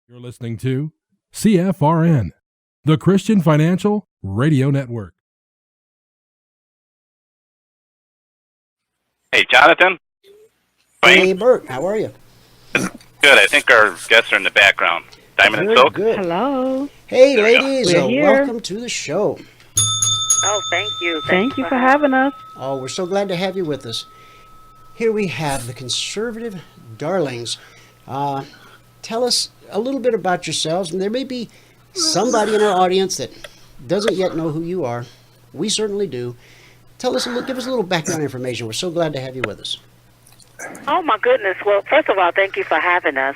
You're listening to CFRN, the Christian Financial Radio Network. Hey, Jonathan. Hey, Bert. How are you? Good. I think our guests are in the background. Diamond and Silk. Good. Hello. Hey, ladies. We're here. Welcome to the show. Oh, thank you. Thank you for having us. Oh, we're so glad to have you with us. Here we have the conservative darlings. Tell us a little bit about yourselves. And there may be somebody in our audience that doesn't yet know who you are. We certainly do. Give us a little background information. We're so glad to have you with us. Oh, my goodness. Well, first of all, thank you for having us.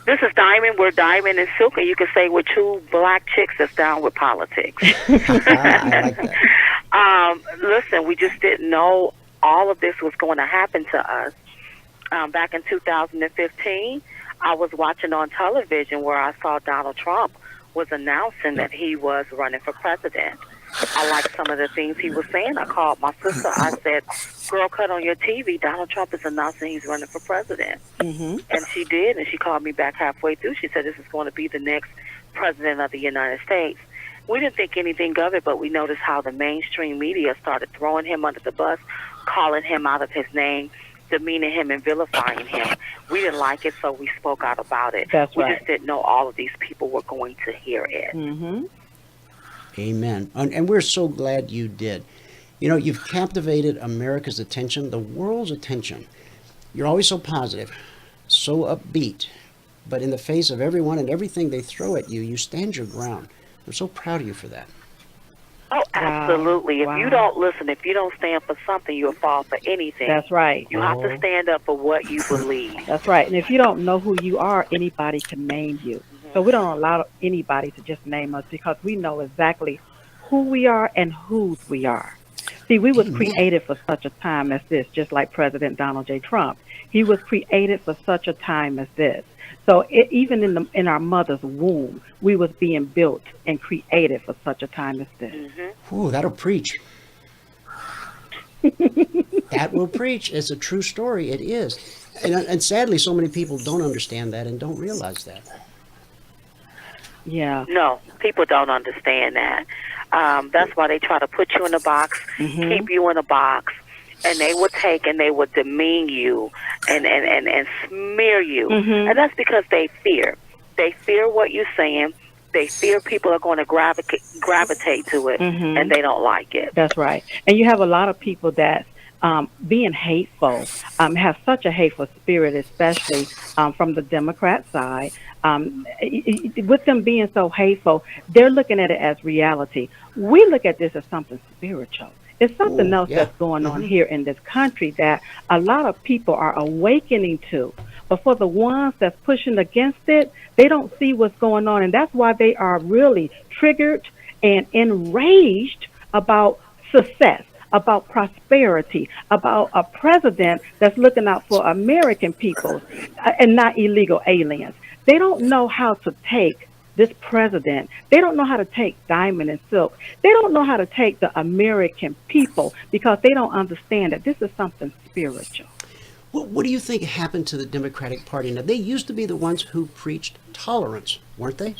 This is Diamond. We're Diamond and Silk, and you can say we're two black chicks that's down with politics. I like that. Listen, we just didn't know all of this was going to happen to us. Back in 2015, I was watching on television where I saw Donald Trump was announcing that he was running for president. I liked some of the things he was saying. I called my sister. I said, girl, cut on your TV. Donald Trump is announcing he's running for president. Mm-hmm. And she did, and she called me back halfway through. She said, this is going to be the next president of the United States. We didn't think anything of it, but we noticed how the mainstream media started throwing him under the bus, calling him out of his name, demeaning him and vilifying him. We didn't like it, so we spoke out about it. That's right. We just didn't know all of these people were going to hear it. Mm-hmm. Amen. And we're so glad you did. You know, you've captivated America's attention, the world's attention. You're always so positive, so upbeat. But in the face of everyone and everything they throw at you, you stand your ground. I'm so proud of you for that. Oh, absolutely. Wow. If you don't listen, if you don't stand for something, you'll fall for anything. That's right. You have to stand up for what you believe. That's right. And if you don't know who you are, anybody can name you. So we don't allow anybody to just name us because we know exactly who we are and whose we are. See, we was created for such a time as this, just like President Donald J. Trump. He was created for such a time as this. So even in our mother's womb, we was being built and created for such a time as this. Mm-hmm. Ooh, that'll preach. That will preach. It's a true story. It is. And sadly, so many people don't understand that and don't realize that. Yeah. No, people don't understand that. That's why they try to put you in a box, keep you in a box, and they would take and they would demean you and smear you. Mm-hmm. And that's because they fear. They fear what you're saying. They fear people are going to gravitate to it, and they don't like it. That's right. And you have a lot of people that being hateful, have such a hateful spirit, especially from the Democrat side. With them being so hateful, they're looking at it as reality. We look at this as something spiritual. It's something else that's going on here in this country that a lot of people are awakening to. But for the ones that's pushing against it, they don't see what's going on. And that's why they are really triggered and enraged about success, about prosperity, about a president that's looking out for American people and not illegal aliens. They don't know how to take this president. They don't know how to take Diamond and Silk. They don't know how to take the American people because they don't understand that this is something spiritual. What do you think happened to the Democratic Party? Now, they used to be the ones who preached tolerance, weren't they?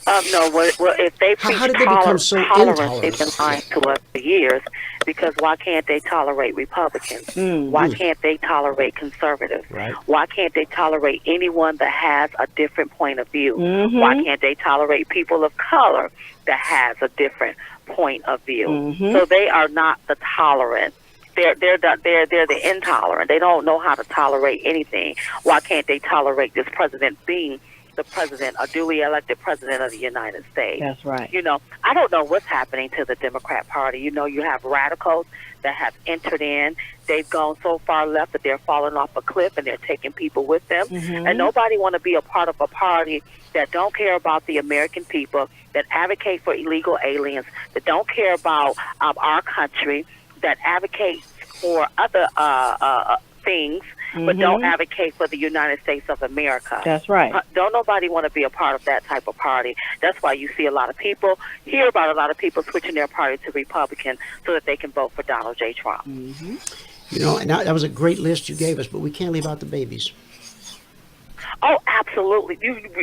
No, well, if they preach how did they become so tolerance, they've been lying to us for years. Because why can't they tolerate Republicans? Why can't they tolerate conservatives? Right. Why can't they tolerate anyone that has a different point of view? Why can't they tolerate people of color that has a different point of view? So they are not the tolerant. They're the intolerant. They don't know how to tolerate anything. Why can't they tolerate this president being the president, a duly elected president of the United States? That's right. You know, I don't know what's happening to the Democrat Party. You know, you have radicals that have entered in. They've gone so far left that they're falling off a cliff and they're taking people with them. And nobody want to be a part of a party that don't care about the American people, that advocate for illegal aliens, that don't care about our country, that advocate for other things, but don't advocate for the United States of America. That's right. Don't nobody want to be a part of that type of party. That's why you see a lot of people, hear about a lot of people switching their party to Republican so that they can vote for Donald J. Trump. You know, and that was a great list you gave us, but we can't leave out the babies. Oh, absolutely.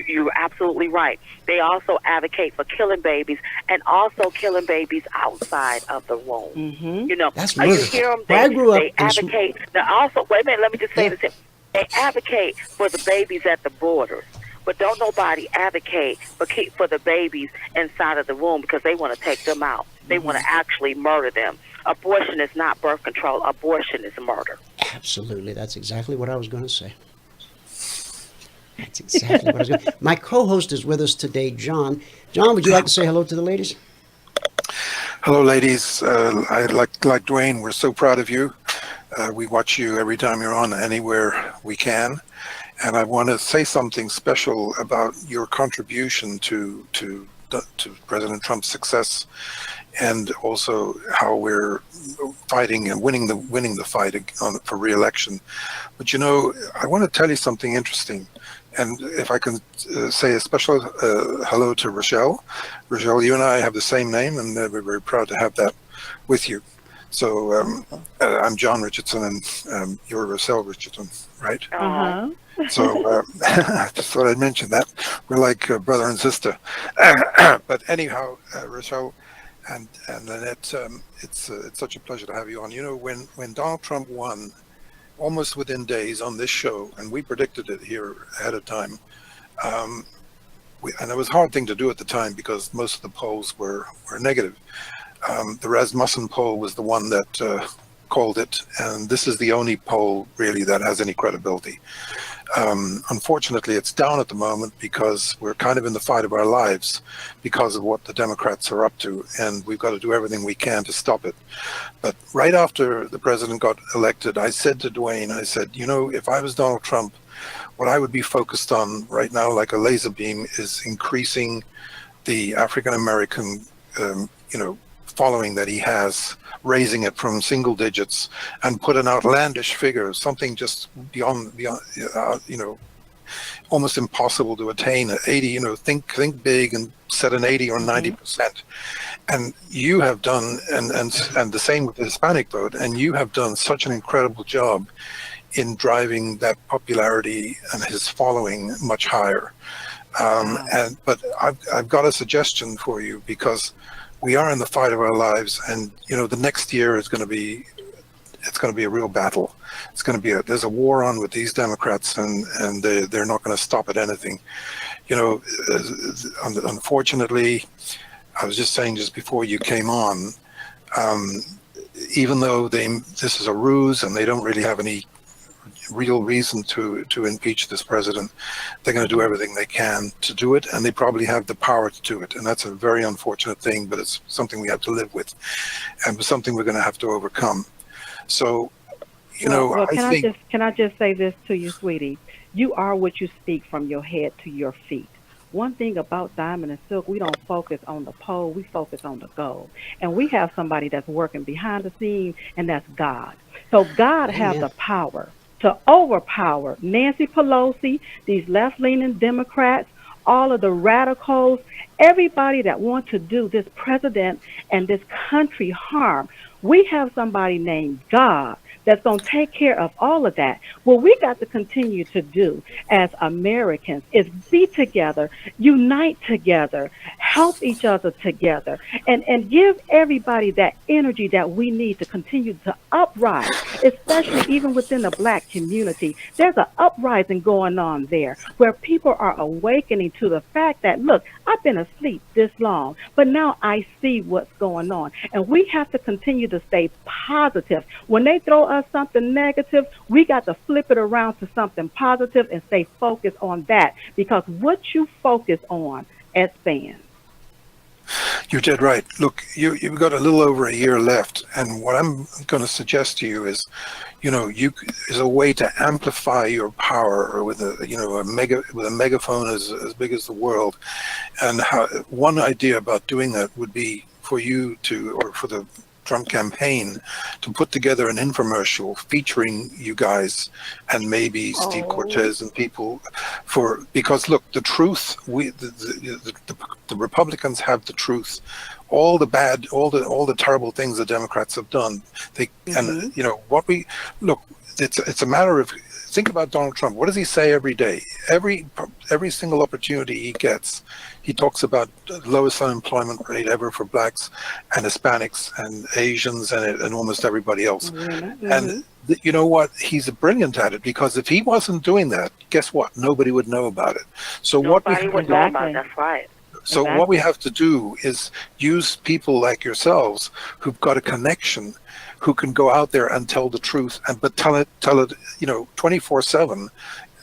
You're absolutely right. They also advocate for killing babies and also killing babies outside of the womb. Mm-hmm. You know, That's you murder. hear them. Well, I grew up They in advocate. Now, also, wait a minute. Let me just say Yeah. this. They advocate for the babies at the borders, but don't nobody advocate for the babies inside of the womb because they want to take them out. They want to actually murder them. Abortion is not birth control. Abortion is murder. Absolutely. That's exactly what I was going to say. That's exactly what I was going to My co-host is with us today, John. John, would you like to say hello to the ladies? Hello, ladies. I like Dwayne. We're so proud of you. We watch you every time you're on, anywhere we can. And I want to say something special about your contribution to President Trump's success, and also how we're fighting and winning the fight for re-election. But you know, I want to tell you something interesting. And if I can say a special hello to Rochelle. Rochelle, you and I have the same name, and we're very proud to have that with you. So I'm John Richardson, and you're Rochelle Richardson, right? Uh-huh. So I just thought I'd mention that. We're like brother and sister. But anyhow, Rochelle and Lynnette, it's such a pleasure to have you on. You know, when Donald Trump won, almost within days on this show, and we predicted it here ahead of time, and it was a hard thing to do at the time because most of the polls were negative. The Rasmussen poll was the one that called it, and this is the only poll really that has any credibility. Unfortunately, it's down at the moment because we're kind of in the fight of our lives because of what the Democrats are up to, and we've got to do everything we can to stop it. But right after the president got elected, I said to Dwayne, I said, you know, if I was Donald Trump, what I would be focused on right now, like a laser beam, is increasing the African-American, following that he has, raising it from single digits and put an outlandish figure, something just beyond, almost impossible to attain. 80, think big and set an 80 or 90%. And you have done, and the same with the Hispanic vote, and you have done such an incredible job in driving that popularity and his following much higher. But I've got a suggestion for you, because we are in the fight of our lives, and the next year is going to be, it's going to be a real battle. It's going to be there's a war on with these Democrats, and they're not going to stop at anything. Unfortunately, I was just saying just before you came on, even though this is a ruse and they don't really have any real reason to impeach this president, they're going to do everything they can to do it, and they probably have the power to do it. And that's a very unfortunate thing, but it's something we have to live with, and something we're going to have to overcome. So, Well, I think. Can I just say this to you, sweetie? You are what you speak from your head to your feet. One thing about Diamond and Silk, we don't focus on the pole, we focus on the goal. And we have somebody that's working behind the scene, and that's God. So God has the power to overpower Nancy Pelosi, these left-leaning Democrats, all of the radicals, everybody that want to do this president and this country harm. We have somebody named God that's going to take care of all of that. What we got to continue to do as Americans is be together, unite together, help each other together, and give everybody that energy that we need to continue to uprise, especially even within the Black community. There's an uprising going on there where people are awakening to the fact that, look, I've been asleep this long, but now I see what's going on. And we have to continue to stay positive. When they throw us something negative, we got to flip it around to something positive and stay focused on that, because what you focus on expands. You're dead right. Look, you've got a little over a year left, and what I'm going to suggest to you is, is a way to amplify your power with a megaphone as big as the world. And one idea about doing that would be for you or for the Trump campaign to put together an infomercial featuring you guys and maybe Steve Cortez and people, because look, the truth, the Republicans have the truth. All the bad, all the terrible things the Democrats have done, it's a matter of think about Donald Trump. What does he say every day? Every single opportunity he gets, he talks about the lowest unemployment rate ever for blacks and Hispanics and Asians and almost everybody else. Mm-hmm. And you know what? He's brilliant at it, because if he wasn't doing that, guess what? Nobody would know about it. So Nobody would know about it. That's right. So what we have to do is use people like yourselves who've got a connection, who can go out there and tell the truth, but tell it, 24/7.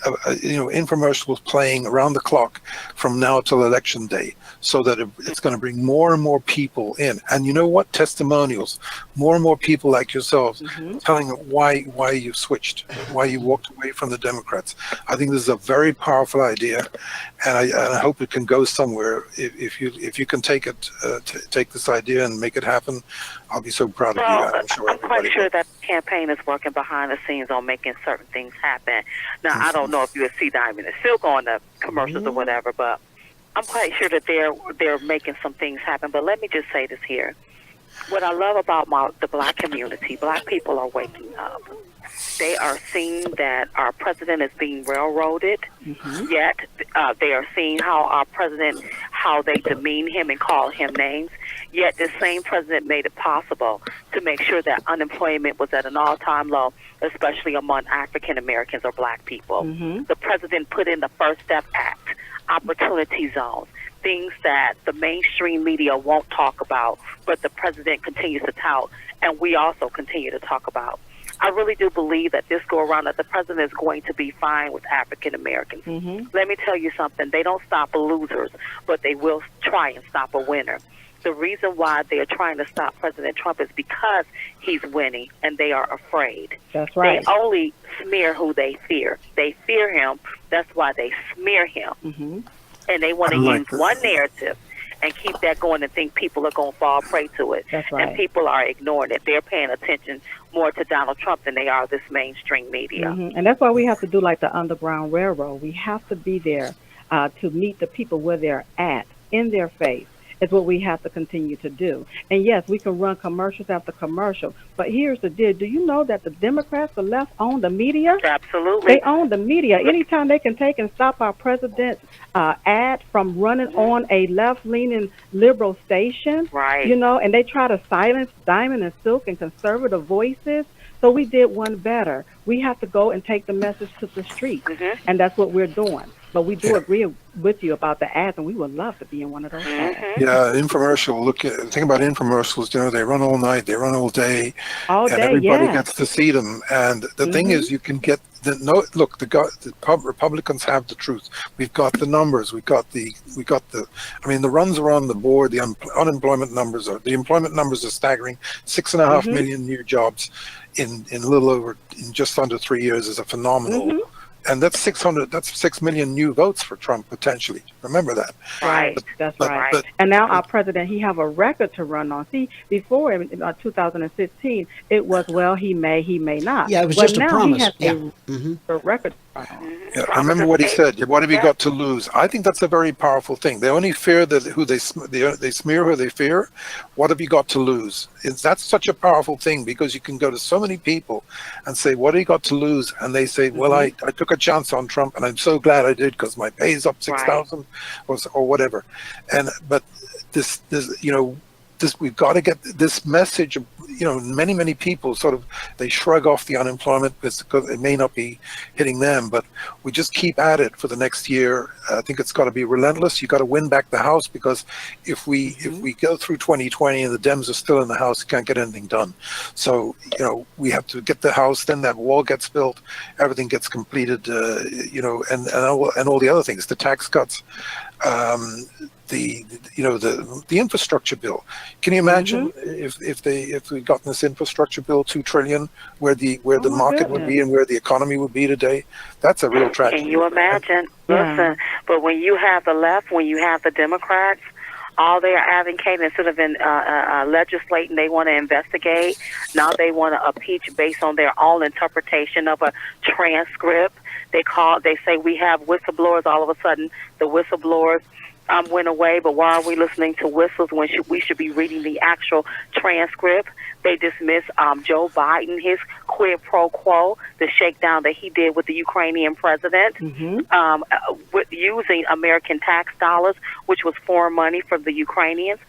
Infomercials playing around the clock from now till election day, so that it's going to bring more and more people in. And you know what? Testimonials, more and more people like yourselves telling why you switched, why you walked away from the Democrats. I think this is a very powerful idea, and I hope it can go somewhere. If you can take this idea and make it happen, I'll be so proud of you. I'm quite sure that the campaign is working behind the scenes on making certain things happen. Now, I don't know if you would see Diamond and Silk on the commercials or whatever, but I'm quite sure that they're making some things happen. But let me just say this here. What I love about the black community, black people are waking up. They are seeing that our president is being railroaded, yet they are seeing how our president, how they demean him and call him names, yet the same president made it possible to make sure that unemployment was at an all-time low, especially among African Americans or black people. The president put in the First Step Act, opportunity zones, things that the mainstream media won't talk about, but the president continues to tout, and we also continue to talk about. I really do believe that this go around that the president is going to be fine with African Americans. Let me tell you something. They don't stop losers, but they will try and stop a winner. The reason why they are trying to stop President Trump is because he's winning, and they are afraid. That's right. They only smear who they fear. They fear him. That's why they smear him. And they want to use one narrative and keep that going and think people are going to fall prey to it. That's right. And people are ignoring it. They're paying attention more to Donald Trump than they are this mainstream media. And that's why we have to do like the Underground Railroad. We have to be there to meet the people where they're at, in their face. Is what we have to continue to do. And yes, we can run commercials after commercial, but here's the deal. Do you know that the Democrats, the left, own the media? Absolutely. They own the media. Anytime they can take and stop our president's ad from running on a left-leaning liberal station, right? And they try to silence Diamond and Silk and conservative voices. So we did one better. We have to go and take the message to the streets, and that's what we're doing. But we do agree with you about the ads, and we would love to be in one of those ads. Yeah, infomercial. Think about infomercials. They run all night, they run all day, and everybody gets to see them. And the thing is, you can get the Republicans have the truth. We've got the numbers. We got the. I mean, the runs are on the board. The employment numbers are staggering. 6.5 million new jobs in just under 3 years is a phenomenal. And that's 6 million new votes for Trump, potentially. Remember that. Right, that's right. And now our president, he have a record to run on. See, before in 2016, it was, he may not. Yeah, it was just a promise. Now he has a record to run on. Yeah, remember what he said. What have you got to lose? I think that's a very powerful thing. They only fear they smear who they fear. What have you got to lose? That's such a powerful thing, because you can go to so many people and say, what have you got to lose? And they say, well, I took a chance on Trump, and I'm so glad I did, because my pay is up 6,000 or whatever. But this we've got to get this message. Many people they shrug off the unemployment because it may not be hitting them, but we just keep at it for the next year. I think it's got to be relentless. You got to win back the House, because if we go through 2020 and the Dems are still in the House, you can't get anything done. So we have to get the House. Then that wall gets built, everything gets completed. And all the other things, the tax cuts. The infrastructure bill. Can you imagine if we'd gotten this infrastructure bill, $2 trillion, where the market would be and where the economy would be today? That's a real tragedy. Can you imagine? Listen, but when you have the left, when you have the Democrats, all they are advocating, instead of legislating, they want to investigate. Now they want to impeach based on their own interpretation of a transcript. They say we have whistleblowers. All of a sudden, the whistleblowers went away, but why are we listening to whistles when we should be reading the actual transcript? They dismiss Joe Biden, his quid pro quo, the shakedown that he did with the Ukrainian president, with using American tax dollars, which was foreign money for the Ukrainians.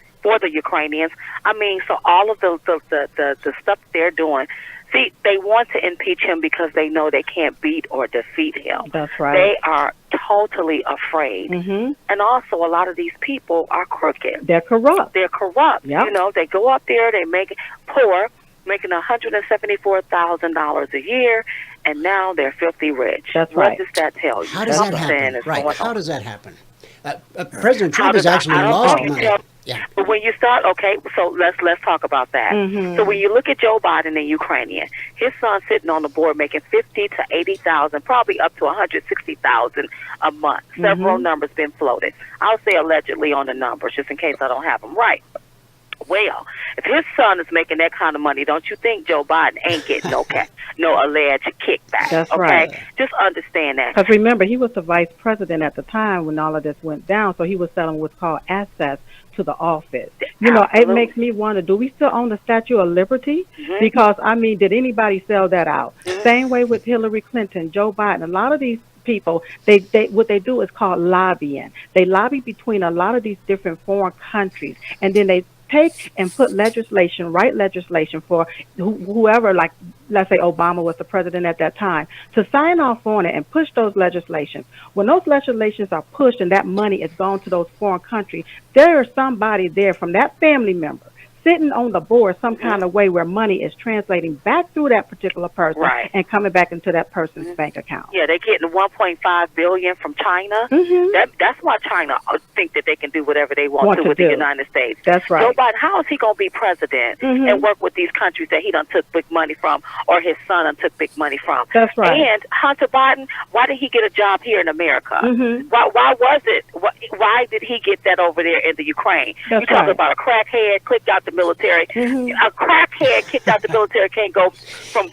I mean, so all of the stuff they're doing. See, they want to impeach him because they know they can't beat or defeat him. That's right. They are totally afraid. And also, a lot of these people are crooked. They're corrupt. They're corrupt. Yep. You know, they go up there, they make it poor, making $174,000 a year, and now they're filthy rich. That's right. What does that tell you? How does that happen? Right. How does that happen? President Trump has actually lost money. Yeah. But when you start, okay, so let's talk about that. So when you look at Joe Biden and Ukrainian, his son sitting on the board making 50 to 80,000, probably up to 160,000 a month. Several numbers been floated. I'll say allegedly on the numbers, just in case I don't have them right. Well, if his son is making that kind of money, don't you think Joe Biden ain't getting no alleged kickback? That's okay? right. Just understand that. Because remember, he was the vice president at the time when all of this went down, so he was selling what's called assets to the office. You know, it makes me wonder, do we still own the Statue of Liberty? Because, I mean, did anybody sell that out? Same way with Hillary Clinton, Joe Biden. A lot of these people, they what they do is called lobbying. They lobby between a lot of these different foreign countries, and then they take and put write legislation for whoever, like, let's say Obama was the president at that time, to sign off on it and push those legislations. When those legislations are pushed and that money is gone to those foreign countries, there is somebody there from that family member sitting on the board some kind of way where money is translating back through that particular person and coming back into that person's bank account. Yeah, they're getting $1.5 billion from China. That's why China think that they can do whatever they want to with the United States. That's right. Joe Biden, how is he going to be president and work with these countries that he done took big money from, or his son done took big money from? That's right. And Hunter Biden, why did he get a job here in America? Why was it? Why did he get that over there in the Ukraine? That's You're talking about a crackhead clicked out the military. A crackhead kicked out the military can't go from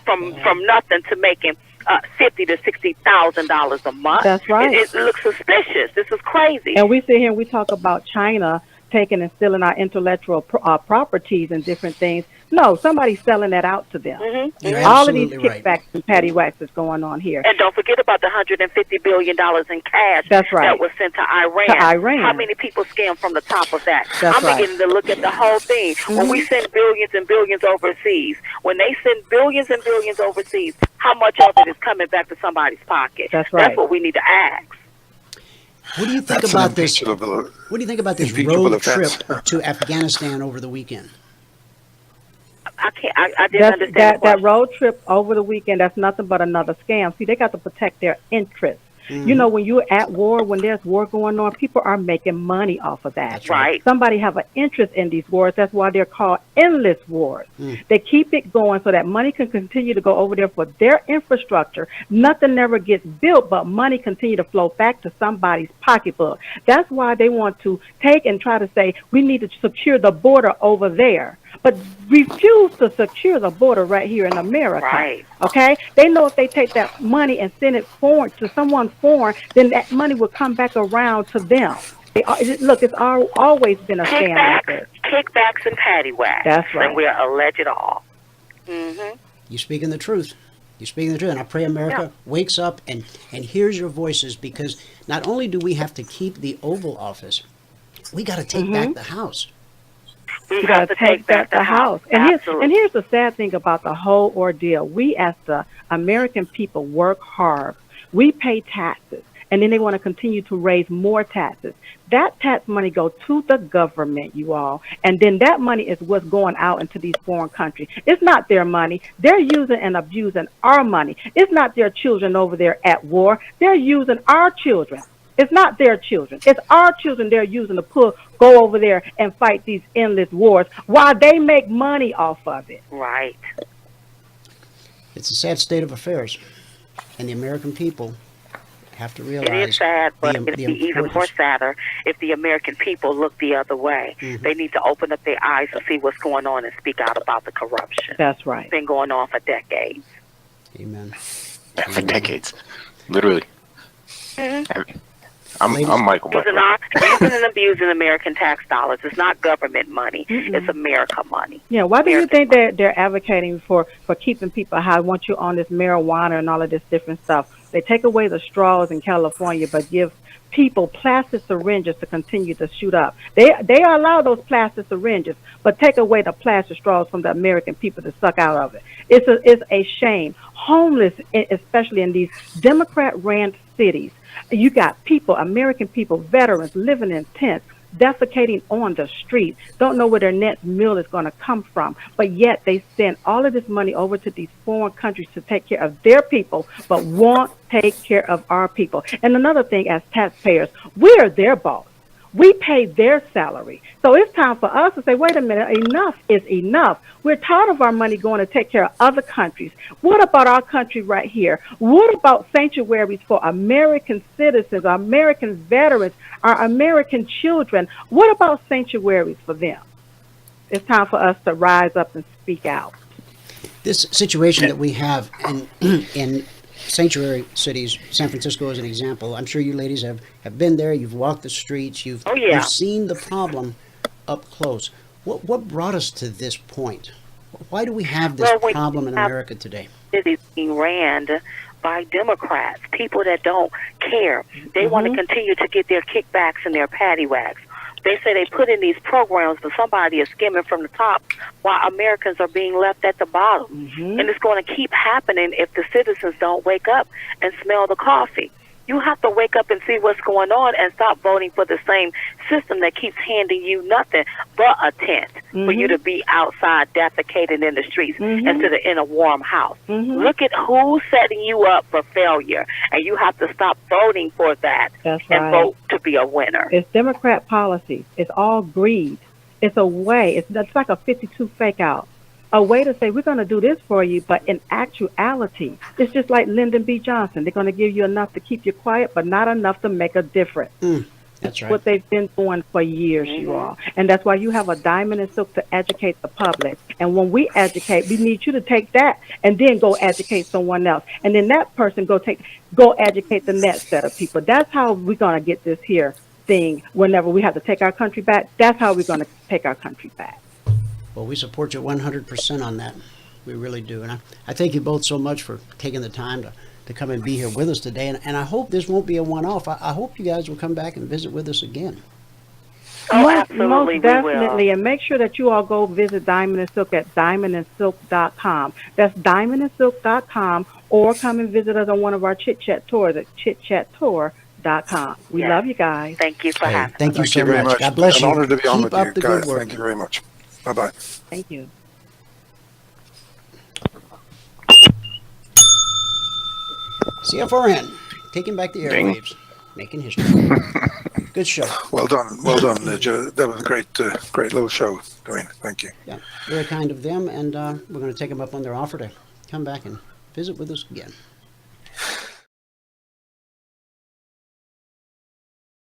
nothing to making $50,000 to $60,000 a month. That's right. It looks suspicious. This is crazy. And we sit here and we talk about China taking and stealing our intellectual properties and different things. No, somebody's selling that out to them. All of these kickbacks and paddywhacks is going on here. And don't forget about the $150 billion in cash that was sent to Iran. How many people scammed from the top of that? I'm beginning to look at the whole thing. When we send billions and billions overseas, when they send billions and billions overseas, how much of it is coming back to somebody's pocket? That's right. That's what we need to ask. What do you think about this? What do you think about this road trip to Afghanistan over the weekend? I didn't understand that road trip over the weekend. That's nothing but another scam. See, they got to protect their interests. You know, when you're at war, when there's war going on, people are making money off of that. That's right. Somebody have an interest in these wars. That's why they're called endless wars. They keep it going so that money can continue to go over there for their infrastructure. Nothing never gets built, but money continue to flow back to somebody's pocketbook. That's why they want to take and try to say, we need to secure the border over there, but refuse to secure the border right here in America. Right. Okay? They know if they take that money and send it foreign to someone foreign, then that money will come back around to them. Look, it's always been a scam like this. Kickbacks and paddywhacks. That's right. And we're alleged all. You're speaking the truth. You're speaking the truth. And I pray America wakes up and hears your voices, because not only do we have to keep the Oval Office, we got to take back the House. We got to take back the House. And here's the sad thing about the whole ordeal. We, as the American people, work hard. We pay taxes, and then they want to continue to raise more taxes. That tax money goes to the government, you all, and then that money is what's going out into these foreign countries. It's not their money. They're using and abusing our money. It's not their children over there at war. They're using our children. It's not their children. It's our children they're using to go over there and fight these endless wars while they make money off of it. Right. It's a sad state of affairs, and the American people have to realize. It is sad, but it'd be even more sadder if the American people look the other way. They need to open up their eyes and see what's going on and speak out about the corruption. That's right. It's been going on for decades. Amen. Yeah, for decades, literally. I'm Michael. Using and abusing American tax dollars. It's not government money. It's America money. Yeah, why do you American think they're advocating for keeping people high? Want you on this marijuana and all of this different stuff? They take away the straws in California, but give people plastic syringes to continue to shoot up. They allow those plastic syringes, but take away the plastic straws from the American people to suck out of it. It's a shame. Homeless, especially in these Democrat-ran cities, you got people, American people, veterans living in tents, defecating on the street, don't know where their next meal is going to come from, but yet they send all of this money over to these foreign countries to take care of their people, but won't take care of our people. And another thing, as taxpayers, we are their boss. We pay their salary. So it's time for us to say, wait a minute, enough is enough. We're tired of our money going to take care of other countries. What about our country right here? What about sanctuaries for American citizens, American veterans, our American children? What about sanctuaries for them? It's time for us to rise up and speak out. This situation that we have in sanctuary cities, San Francisco as an example, I'm sure you ladies have been there, you've walked the streets, you've seen the problem up close. What brought us to this point? Why do we have this problem in America today? It is being ran by Democrats, people that don't care. They want to continue to get their kickbacks and their paddywhacks. They say they put in these programs, but somebody is skimming from the top while Americans are being left at the bottom. And it's going to keep happening if the citizens don't wake up and smell the coffee. You have to wake up and see what's going on and stop voting for the same system that keeps handing you nothing but a tent for you to be outside defecating in the streets instead of in a warm house. Look at who's setting you up for failure, and you have to stop voting for that and vote to be a winner. It's Democrat policy. It's all greed. It's a way. It's like a 52 fake out. A way to say, we're going to do this for you, but in actuality, it's just like Lyndon B. Johnson. They're going to give you enough to keep you quiet, but not enough to make a difference. That's right. What they've been doing for years, you all. And that's why you have a Diamond and Silk to educate the public. And when we educate, we need you to take that and then go educate someone else. And then that person go educate the next set of people. That's how we're going to get this here thing whenever we have to take our country back. That's how we're going to take our country back. Well, we support you 100% on that. We really do. And I thank you both so much for taking the time to come and be here with us today. And I hope this won't be a one-off. I hope you guys will come back and visit with us again. Oh, absolutely, most definitely. And make sure that you all go visit Diamond and Silk at diamondandsilk.com. That's diamondandsilk.com, or come and visit us on one of our Chit Chat tours at chitchattour.com. We love you guys. Thank you for having us. Thank you so much. God bless you. An honor to be on Keep with up you the guys. good work. Thank you very much. Bye-bye. Thank you. CFRN, taking back the airwaves, making history. Good show. Well done, Joe. That was a great little show, Dwayne. Thank you. Yeah, very kind of them, and we're going to take them up on their offer to come back and visit with us again.